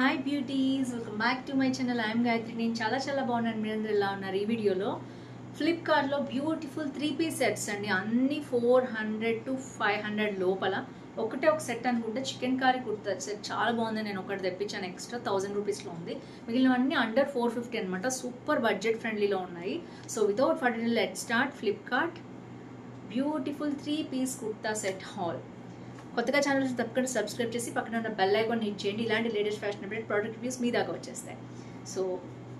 Hi beauties, welcome back to my channel. I'm Gayatri. నేను చాలా బాగున్నాను. మీరందరూ ఎలా ఉన్నారు? ఈ వీడియోలో ఫ్లిప్కార్ట్లో బ్యూటిఫుల్ 3 పీస్ సెట్స్ అండి. అన్ని 400 to 500 లోపల. ఒకటే ఒక సెట్ అనుకుంటే చికెన్ కర్రీ కుర్తా సెట్ చాలా బాగుంది. నేను ఒకటి తెప్పించాను, ఎక్స్ట్రా 1000 రూపీస్లో ఉంది. మిగిలినవన్నీ అండర్ 450 అనమాట. సూపర్ బడ్జెట్ ఫ్రెండ్లీలో ఉన్నాయి. So without further let start Flipkart beautiful 3 piece kurta set haul. కొత్తగా ఛానల్ తప్పకుండా సబ్స్క్రైబ్ చేసి పక్కన ఉన్న బెల్ ఐకాన్ హిట్ చేయండి. ఇలాంటి latest fashion update product reviews మీ దాకా వచ్చేస్తాయి. సో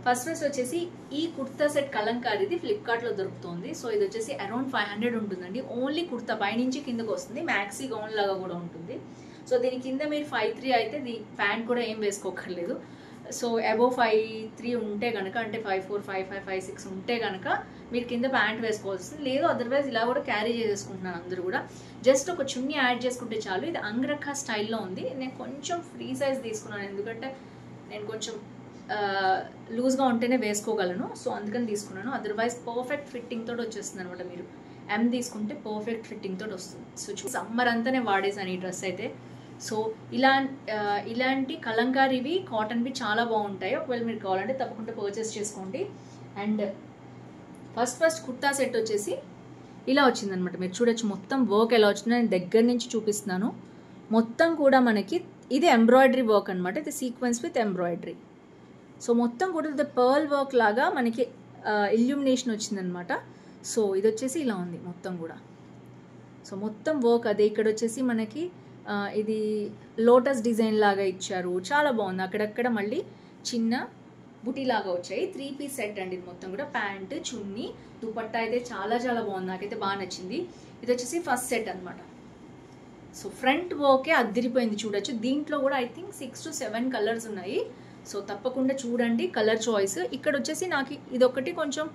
ఫస్ట్ వచ్చేసి ఈ కుర్తా సెట్ కలంకారీది ఫ్లిప్కార్ట్లో దొరుకుతుంది. సో ఇది వచ్చేసి అరౌండ్ 500 ఉంటుందండి. ఓన్లీ కుర్తా పైనుంచి కిందకు వస్తుంది. మ్యాక్సీ గౌన్ లాగా కూడా ఉంటుంది. సో దీని కింద మీరు 5'3" అయితే ప్యాంట్ కూడా ఏం వేసుకోకర్లేదు. సో అబోవ్ 5'3" ఉంటే కనుక, అంటే 5'4", 5'5", 5'6" ఉంటే కనుక మీరు కింద ప్యాంట్ వేసుకోవాల్సింది. లేదు అదర్వైజ్ ఇలా కూడా క్యారీ చేసేసుకుంటున్నాను. అందరూ కూడా జస్ట్ ఒక చున్నీ యాడ్ చేసుకుంటే చాలు. ఇది అంగరఖా స్టైల్లో ఉంది. నేను కొంచెం ఫ్రీ సైజ్ తీసుకున్నాను, ఎందుకంటే నేను కొంచెం లూజ్గా ఉంటేనే వేసుకోగలను. సో అందుకని తీసుకున్నాను. అదర్వైజ్ పర్ఫెక్ట్ ఫిట్టింగ్ తోటి వచ్చేస్తుంది అనమాట. మీరు ఎం తీసుకుంటే పర్ఫెక్ట్ ఫిట్టింగ్ తోటి వస్తుంది. సో సమ్మర్ అంతా నేను వాడేసాను ఈ డ్రెస్ అయితే. సో ఇలాంటి కలంకారీవి కాటన్వి చాలా బాగుంటాయి. ఒకవేళ మీరు కావాలంటే తప్పకుండా పర్చేస్ చేసుకోండి. అండ్ ఫస్ట్ కుర్తా సెట్ వచ్చేసి ఇలా వచ్చిందనమాట. మీరు చూడొచ్చు మొత్తం వర్క్ ఎలా వచ్చిందో నేను దగ్గర నుంచి చూపిస్తున్నాను. మొత్తం కూడా మనకి ఇది ఎంబ్రాయిడరీ వర్క్ అనమాట. ఇది సీక్వెన్స్ విత్ ఎంబ్రాయిడరీ. సో మొత్తం కూడా ఇది పర్ల్ వర్క్ లాగా మనకి ఇల్యూమినేషన్ వచ్చిందనమాట. సో ఇది వచ్చేసి ఇలా ఉంది మొత్తం కూడా. సో మొత్తం వర్క్ అదే. ఇక్కడ వచ్చేసి మనకి ఇది లోటస్ డిజైన్ లాగా ఇచ్చారు. చాలా బాగుంది. అక్కడక్కడ మళ్ళీ చిన్న బుటీ లాగా వచ్చాయి. 3 పీస్ సెట్ అండి. ఇది మొత్తం కూడా ప్యాంటు, చున్నీ, దుపట్టా అయితే చాలా బాగుంది. నాకైతే బాగా నచ్చింది. ఇది వచ్చేసి ఫస్ట్ సెట్ అనమాట. సో ఫ్రంట్ వర్కే అద్దిరిపోయింది. చూడొచ్చు. దీంట్లో కూడా ఐ థింక్ 6 to 7 కలర్స్ ఉన్నాయి. సో తప్పకుండా చూడండి కలర్ చాయిస్. ఇక్కడ వచ్చేసి నాకు ఇదొకటి కొంచెం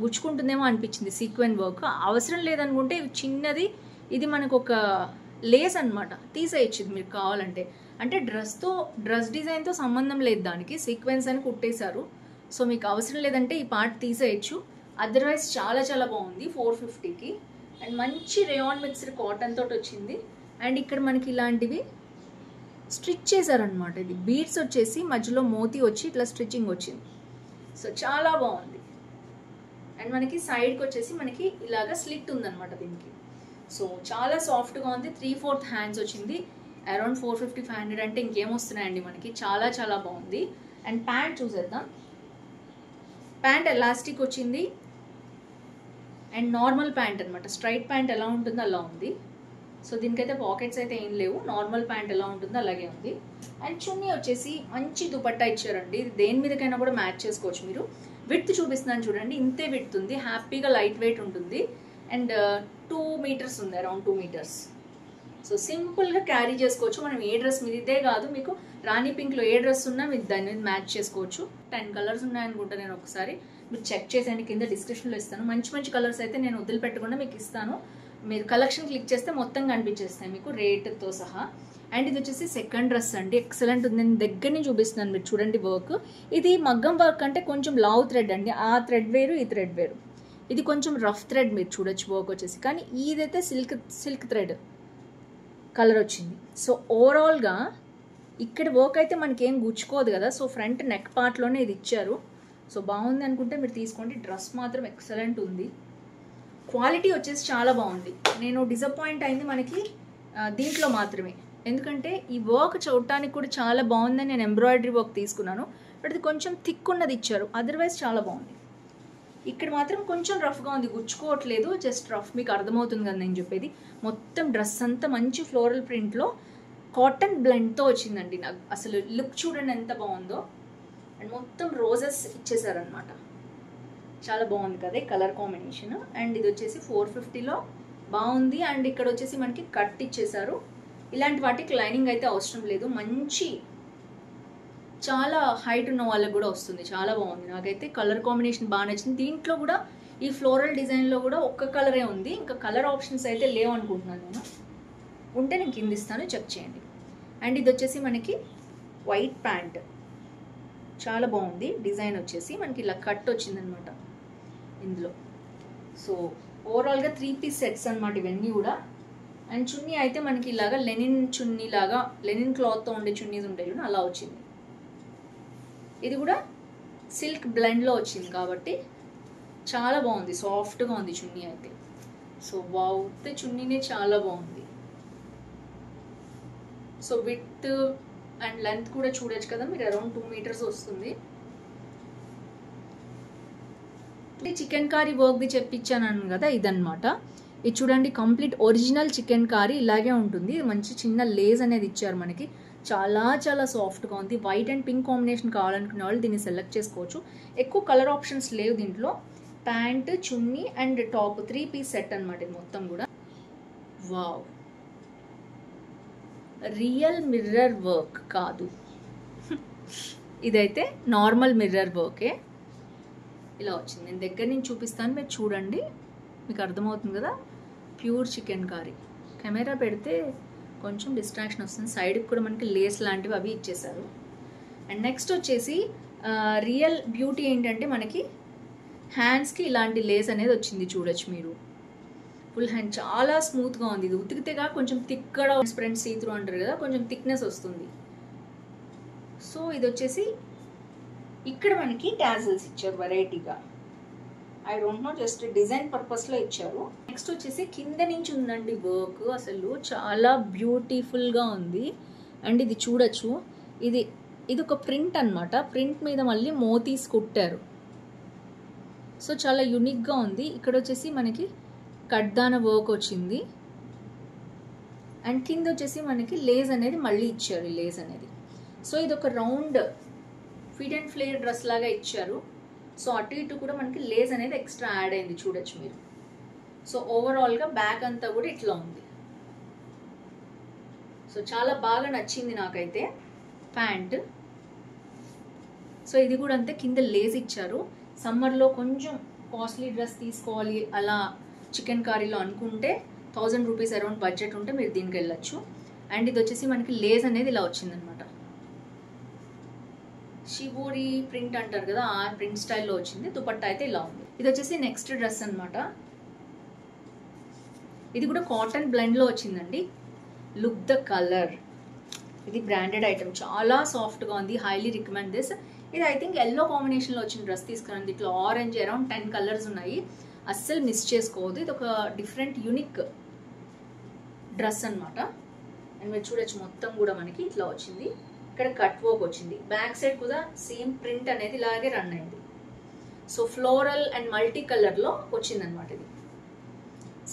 గుచ్చుకుంటుందేమో అనిపించింది సీక్వెన్ వర్క్. అవసరం లేదనుకుంటే చిన్నది ఇది మనకు ఒక లేస్ అనమాట, తీసేయచ్చు ఇది మీరు కావాలంటే. అంటే డ్రెస్ డిజైన్తో సంబంధం లేదు, దానికి సీక్వెన్స్ అని కుట్టేశారు. సో మీకు అవసరం లేదంటే ఈ పార్ట్ తీసేయచ్చు. అదర్వైజ్ చాలా బాగుంది 450కి. అండ్ మంచి రేయాన్ మిక్స్డ్ కాటన్ తోటి వచ్చింది. అండ్ ఇక్కడ మనకి ఇలాంటివి స్టిచ్ చేశారనమాట. ఇది బీడ్స్ వచ్చేసి మధ్యలో మోతీ వచ్చి ఇట్లా స్టిచ్చింగ్ వచ్చింది. సో చాలా బాగుంది. అండ్ మనకి సైడ్కి వచ్చేసి మనకి ఇలాగా స్లిట్ ఉందన్నమాట దీనికి. సో చాలా సాఫ్ట్గా ఉంది. 3/4 హ్యాండ్స్ వచ్చింది. అరౌండ్ 450, 500 అంటే ఇంకేం వస్తున్నాయండి మనకి. చాలా బాగుంది. అండ్ ప్యాంట్ చూసేద్దాం. ప్యాంట్ ఎలాస్టిక్ వచ్చింది. అండ్ నార్మల్ ప్యాంట్ అనమాట. స్ట్రైట్ ప్యాంట్ ఎలా ఉంటుందో అలా ఉంది. సో దీనికైతే పాకెట్స్ అయితే ఏం లేవు. నార్మల్ ప్యాంట్ ఎలా ఉంటుందో అలాగే ఉంది. అండ్ చున్నీ వచ్చేసి మంచి దుపట్టా ఇచ్చారండి. ఇది దేని మీదకైనా కూడా మ్యాచ్ చేసుకోవచ్చు మీరు. విడ్త్ చూపిస్తున్నాను చూడండి. ఇంతే విడ్త్ ఉంది. హ్యాపీగా లైట్ వెయిట్ ఉంటుంది. అండ్ 2 meters ఉంది, అరౌండ్ 2 meters. సో సింపుల్గా క్యారీ చేసుకోవచ్చు. మనం ఏ డ్రెస్ మీద, ఇదే కాదు మీకు రాణి పింక్లో ఏ డ్రెస్ ఉన్నా మీరు దాని మీద మ్యాచ్ చేసుకోవచ్చు. 10 కలర్స్ ఉన్నాయనుకుంటా. నేను ఒకసారి మీరు చెక్ చేసేయండి, కింద డిస్క్రిప్షన్లో ఇస్తాను. మంచి కలర్స్ అయితే నేను వదిలిపెట్టకుండా మీకు ఇస్తాను. మీరు కలెక్షన్ క్లిక్ చేస్తే మొత్తం కనిపించేస్తాయి మీకు రేట్తో సహా. అండ్ ఇది వచ్చేసి సెకండ్ డ్రెస్ అండి. ఎక్సలెంట్ ఉంది. నేను దగ్గర నుంచి చూపిస్తున్నాను. మీరు చూడండి వర్క్. ఇది మగ్గం వర్క్ అంటే కొంచెం లావ్ థ్రెడ్ అండి. ఆ థ్రెడ్ వేరు, ఈ థ్రెడ్ వేరు. ఇది కొంచెం రఫ్ థ్రెడ్ మీరు చూడొచ్చు వర్క్ వచ్చేసి. కానీ ఇదైతే సిల్క్ థ్రెడ్ కలర్ వచ్చింది. సో ఓవరాల్గా ఇక్కడ వర్క్ అయితే మనకేం గుచ్చుకోదు కదా. సో ఫ్రంట్ నెక్ పార్ట్లోనే ఇది ఇచ్చారు. సో బాగుంది అనుకుంటే మీరు తీసుకోండి. డ్రెస్ మాత్రం ఎక్సలెంట్ ఉంది. క్వాలిటీ వచ్చేసి చాలా బాగుంది. నేను డిసప్పాయింట్ అయింది మనకి దీంట్లో మాత్రమే. ఎందుకంటే ఈ వర్క్ చూడటానికి కూడా చాలా బాగుందని నేను ఎంబ్రాయిడరీ వర్క్ తీసుకున్నాను. బట్ ఇది కొంచెం థిక్ ఉన్నది ఇచ్చారు. అదర్వైజ్ చాలా బాగుంది. ఇక్కడ మాత్రం కొంచెం రఫ్గా ఉంది, గుచ్చుకోవట్లేదు. జస్ట్ రఫ్, మీకు అర్థమవుతుంది కదా నేను చెప్పేది. మొత్తం డ్రెస్ అంతా మంచి ఫ్లోరల్ ప్రింట్లో కాటన్ బ్లెండ్తో వచ్చిందండి. నాకు అసలు లుక్ చూడండి ఎంత బాగుందో. అండ్ మొత్తం రోజెస్ ఇచ్చేసారనమాట. చాలా బాగుంది కదా కలర్ కాంబినేషన్. అండ్ ఇది వచ్చేసి 450లో బాగుంది. అండ్ ఇక్కడ వచ్చేసి మనకి కట్ ఇచ్చేసారు. ఇలాంటి వాటికి లైనింగ్ అయితే అవసరం లేదు. మంచి చాలా హైట్ ఉన్న వాళ్ళకి కూడా వస్తుంది. చాలా బాగుంది. నాకైతే కలర్ కాంబినేషన్ బాగా నచ్చింది. దీంట్లో కూడా ఈ ఫ్లోరల్ డిజైన్లో కూడా ఒక్క కలరే ఉంది. ఇంకా కలర్ ఆప్షన్స్ అయితే లేవు అనుకుంటున్నాను నేను. ఉంటే నేను కింద ఇస్తాను, చెక్ చేయండి. అండ్ ఇది వచ్చేసి మనకి వైట్ ప్యాంట్. చాలా బాగుంది. డిజైన్ వచ్చేసి మనకి ఇలా కట్ వచ్చిందనమాట ఇందులో. సో ఓవరాల్గా 3 పీస్ సెట్స్ అనమాట ఇవన్నీ కూడా. అండ్ చున్నీ అయితే మనకి ఇలాగా లెనిన్ చున్నీ లాగా, లెనిన్ క్లాత్తో ఉండే చున్నీస్ ఉంటాయి అలా వచ్చింది. ఇది కూడా సిల్క్ బ్లెండ్లో వచ్చింది కాబట్టి చాలా బాగుంది, సాఫ్ట్గా ఉంది చున్నీ అయితే. సో వావ్, చున్నీనే చాలా బాగుంది. సో విత్ అండ్ లెంత్ కూడా చూడొచ్చు కదా మీరు, అరౌండ్ 2 meters వస్తుంది. చికెన్ కారీ వర్క్ది చెప్పించాను కదా, ఇదన్నమాట. ఇది చూడండి, కంప్లీట్ ఒరిజినల్ చికెన్ కారీ ఇలాగే ఉంటుంది. మంచి చిన్న లేస్ అనేది ఇచ్చారు మనకి, చాలా చాలా సాఫ్ట్గా ఉంది. వైట్ అండ్ పింక్ కాంబినేషన్ కావాలనుకునే వాళ్ళు దీన్ని సెలెక్ట్ చేసుకోవచ్చు. ఎక్కువ కలర్ ఆప్షన్స్ లేవు దీంట్లో. Pant, chunni and top 3 piece set అనమాట ఇది మొత్తం కూడా. వావ్, రియల్ మిర్రర్ వర్క్ కాదు, ఇదైతే నార్మల్ మిర్రర్ వర్కే. ఇలా వచ్చింది, నేను దగ్గర నుంచి చూపిస్తాను, మీరు చూడండి, మీకు అర్థమవుతుంది కదా. Pure chicken Carey. కెమెరా పెడితే కొంచెం డిస్ట్రాక్షన్ వస్తుంది. సైడ్కి కూడా మనకి లేస్ లాంటివి అవి ఇచ్చేసారు. అండ్ నెక్స్ట్ వచ్చేసి రియల్ బ్యూటీ ఏంటంటే మనకి హ్యాండ్స్కి ఇలాంటి లేస్ అనేది వచ్చింది, చూడొచ్చు మీరు. ఫుల్ హ్యాండ్ చాలా స్మూత్గా ఉంది. ఇది ఉతికితేగా కొంచెం థిక్గా ట్రాన్స్పరెంట్ సీ త్రూ అంటారు కదా, కొంచెం థిక్నెస్ వస్తుంది. సో ఇది వచ్చేసి ఇక్కడ మనకి టాజల్స్ ఇచ్చారు వెరైటీగా. I don't know, just design పర్పస్లో ఇచ్చారు. నెక్స్ట్ వచ్చేసి కింద నుంచి ఉందండి వర్క్, అసలు చాలా బ్యూటిఫుల్గా ఉంది. అండ్ ఇది చూడొచ్చు, ఇది ఒక ప్రింట్ అనమాట. ప్రింట్ మీద మళ్ళీ మోతీస్ కుట్టారు. సో చాలా యూనిక్గా ఉంది. ఇక్కడ వచ్చేసి మనకి కడ్దాన వర్క్ వచ్చింది. అండ్ కింద వచ్చేసి మనకి లేస్ అనేది మళ్ళీ ఇచ్చారు, ఈ లేస్ అనేది. సో ఇది ఒక round fit and flare dress లాగా ఇచ్చారు. సో అటు ఇటు కూడా మనకి లేస్ అనేది ఎక్స్ట్రా యాడ్ అయింది, చూడొచ్చు మీరు. సో ఓవరాల్గా బ్యాక్ అంతా కూడా ఇట్లా ఉంది. సో చాలా బాగా నచ్చింది నాకైతే ప్యాంట్. సో ఇది కూడా అంతే, కింద లేస్ ఇచ్చారు. సమ్మర్లో కొంచెం కాస్ట్లీ డ్రెస్ తీసుకోవాలి అలా చికెన్ కారీలో అనుకుంటే 1000 rupees అరౌండ్ బడ్జెట్ ఉంటే మీరు దీనికి వెళ్ళొచ్చు. అండ్ ఇది వచ్చేసి మనకి లేస్ అనేది ఇలా వచ్చిందనమాట. షిబోరి ప్రింట్ అంటారు కదా, ఆ ప్రింట్ స్టైల్లో వచ్చింది. దుపట్టా అయితే ఇలా ఉంది. ఇది వచ్చేసి నెక్స్ట్ డ్రెస్ అనమాట. ఇది కూడా కాటన్ బ్లెండ్లో వచ్చిందండి. లుక్ ద కలర్, ఇది బ్రాండెడ్ ఐటమ్, చాలా సాఫ్ట్గా ఉంది. Highly recommend this. ఇది ఐ థింక్ ఎల్లో కాంబినేషన్లో వచ్చిన డ్రెస్ తీసుకురండి. ఇట్లా ఆరెంజ్, అరౌండ్ 10 colors ఉన్నాయి, అస్సలు మిస్ చేసుకోవద్దు. ఇది ఒక డిఫరెంట్ యూనిక్ డ్రెస్ అనమాట. అండ్ మీరు చూడొచ్చు మొత్తం కూడా మనకి ఇట్లా వచ్చింది. ఇక్కడ కట్ వర్క్ వచ్చింది. బ్యాక్ సైడ్ కూడా సేమ్ ప్రింట్ అనేది ఇలాగే రన్ అయింది. సో ఫ్లోరల్ అండ్ మల్టీ కలర్లో వచ్చిందనమాట ఇది.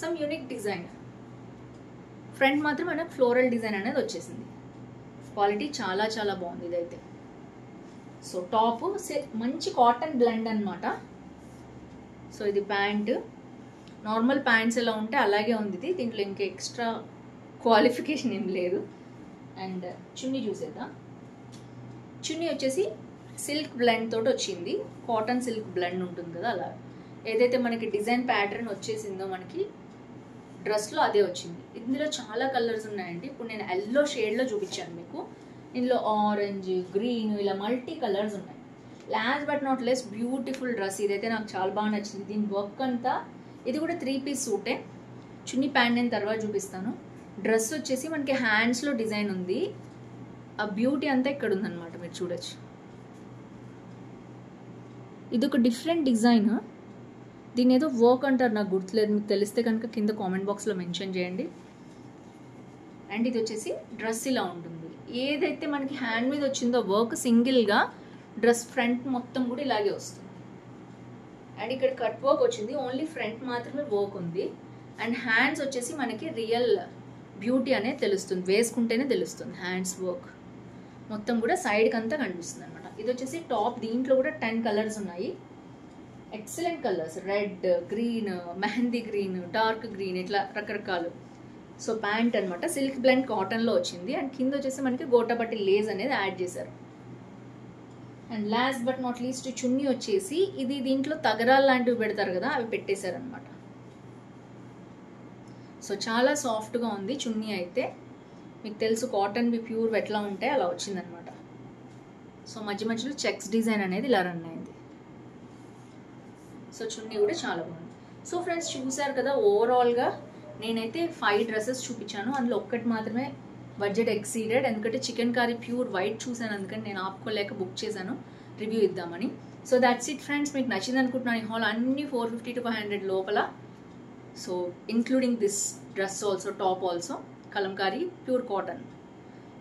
Some unique design. ఫ్రంట్ మాత్రం మనకు ఫ్లోరల్ డిజైన్ అనేది వచ్చేసింది. క్వాలిటీ చాలా చాలా బాగుంది ఇదైతే. సో టాప్ మంచి కాటన్ బ్లెండ్ అనమాట. సో ఇది ప్యాంట్, నార్మల్ ప్యాంట్స్ ఎలా ఉంటే అలాగే ఉంది ఇది. దీంట్లో ఇంకా ఎక్స్ట్రా క్వాలిఫికేషన్ ఏం లేదు. అండ్ చున్నీ చూసేద్దాం. చున్నీ వచ్చేసి సిల్క్ బ్లెండ్ తోటి వచ్చింది. కాటన్ సిల్క్ బ్లెండ్ ఉంటుంది కదా, అలా ఏదైతే మనకి డిజైన్ ప్యాటర్న్ వచ్చేసిందో మనకి డ్రెస్లో అదే వచ్చింది. ఇందులో చాలా కలర్స్ ఉన్నాయండి. ఇప్పుడు నేను ఎల్లో షేడ్లో చూపించాను మీకు. ఇందులో ఆరెంజ్, గ్రీన్, ఇలా మల్టీ కలర్స్ ఉన్నాయి. Last but not less beautiful dress. ఇదైతే నాకు చాలా బాగా నచ్చింది. దీని వర్క్ అంతా, ఇది కూడా 3 piece సూటే. చున్నీ ప్యాంట్ నేను తర్వాత చూపిస్తాను. డ్రెస్ వచ్చేసి మనకి హ్యాండ్స్లో డిజైన్ ఉంది. ఆ బ్యూటీ అంతా ఇక్కడ ఉందన్నమాట, మీరు చూడొచ్చు. ఇది ఒక డిఫరెంట్ డిజైన్. దీని ఏదో వర్క్ అంటారు, నాకు గుర్తులేదు. మీకు తెలిస్తే కనుక కింద కామెంట్ బాక్స్లో మెన్షన్ చేయండి. అండ్ ఇది వచ్చేసి డ్రెస్ ఇలా ఉంటుంది. ఏదైతే మనకి హ్యాండ్ మీద వచ్చిందో వర్క్, సింగిల్గా డ్రెస్ ఫ్రంట్ మొత్తం కూడా ఇలాగే వస్తుంది. అండ్ ఇక్కడ కట్ వర్క్ వచ్చింది, ఓన్లీ ఫ్రంట్ మాత్రమే వర్క్ ఉంది. అండ్ హ్యాండ్స్ వచ్చేసి మనకి రియల్ బ్యూటీ అనేది తెలుస్తుంది, వేసుకుంటేనే తెలుస్తుంది. హ్యాండ్స్ వర్క్ మొత్తం కూడా సైడ్కి అంతా కనిపిస్తుంది అనమాట. ఇది వచ్చేసి టాప్. దీంట్లో కూడా 10 colors ఉన్నాయి. Excellent colours, red, green, mehndi green, dark green, ఇట్లా రకరకాలు. సో ప్యాంట్ అనమాట సిల్క్ బ్లెండ్ కాటన్లో వచ్చింది. అండ్ కింద వచ్చేసి మనకి గోటాపట్టి లేస్ అనేది యాడ్ చేశారు. And last but not least chunni వచ్చేసి ఇది దీంట్లో తగరాలు లాంటివి పెడతారు కదా, అవి పెట్టేశారు అనమాట. సో చాలా సాఫ్ట్గా ఉంది చున్నీ అయితే. మీకు తెలుసు కాటన్వి ప్యూర్ ఎట్లా ఉంటాయి, అలా వచ్చిందనమాట. సో మధ్య మధ్యలో చెక్స్ డిజైన్ అనేది ఇలా రన్ అయింది. సో చున్నీ కూడా చాలా బాగుంది. సో ఫ్రెండ్స్ చూసారు కదా, ఓవరాల్గా నేనైతే 5 dresses చూపించాను. అందులో ఒక్కటి మాత్రమే బడ్జెట్ ఎక్సీడెడ్. ఎందుకంటే చికెన్ కర్రీ ప్యూర్ వైట్ చూసాను, అందుకని నేను ఆపుకోలేక బుక్ చేశాను. రివ్యూ ఇద్దామని. So that's it friends. మీకు నచ్చింది అనుకుంటున్నాను ఈ హాల్. అన్ని 450 to 500 లోపల. So including this dress also, top also kalamkari pure cotton.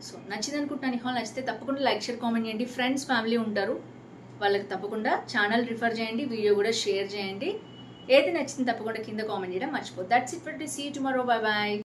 So నచ్చింది అనుకుంటున్నాను ఈ హాల్. నచ్చితే తప్పకుండా లైక్, షేర్, కామెంట్ చేయండి. ఫ్రెండ్స్, ఫ్యామిలీ ఉంటారు, వాళ్ళకి తప్పకుండా ఛానల్ రిఫర్ చేయండి, వీడియో కూడా షేర్ చేయండి. ఏది నచ్చింది తప్పకుండా కింద కామెంట్ చేయడం మర్చిపోద్దు. That's it for today. See you tomorrow. Bye by.